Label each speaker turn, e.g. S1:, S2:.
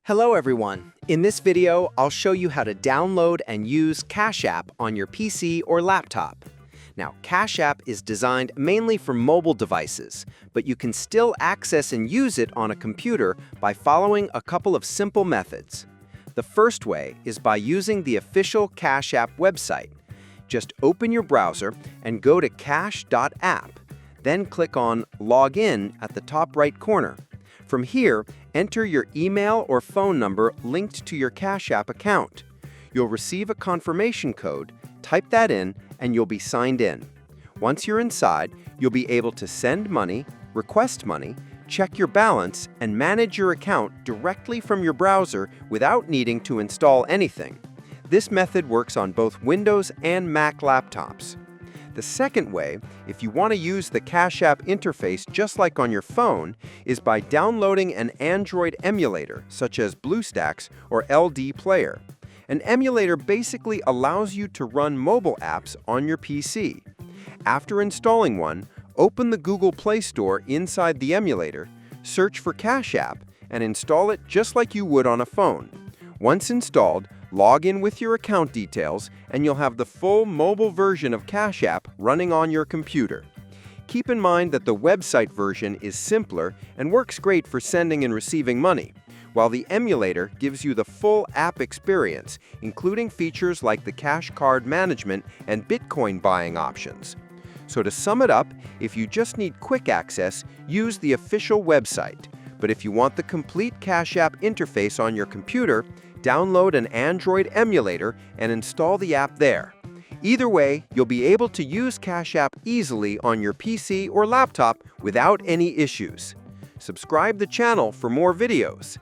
S1: Hello everyone. In this video, I'll show you how to download and use Cash App on your PC or laptop. Now, Cash App is designed mainly for mobile devices, but you can still access and use it on a computer by following a couple of simple methods. The first way is by using the official Cash App website. Just open your browser and go to cash.app, then click on Login at the top right corner. From here, enter your email or phone number linked to your Cash App account. You'll receive a confirmation code, type that in, and you'll be signed in. Once you're inside, you'll be able to send money, request money, check your balance, and manage your account directly from your browser without needing to install anything. This method works on both Windows and Mac laptops. The second way, if you want to use the Cash App interface just like on your phone, is by downloading an Android emulator, such as BlueStacks or LD Player. An emulator basically allows you to run mobile apps on your PC. After installing one, open the Google Play Store inside the emulator, search for Cash App, and install it just like you would on a phone. Once installed, log in with your account details, and you'll have the full mobile version of Cash App running on your computer. Keep in mind that the website version is simpler and works great for sending and receiving money, while the emulator gives you the full app experience, including features like the Cash Card management and Bitcoin buying options. So to sum it up, if you just need quick access, use the official website. But if you want the complete Cash App interface on your computer, download an Android emulator and install the app there. Either way, you'll be able to use Cash App easily on your PC or laptop without any issues. Subscribe the channel for more videos.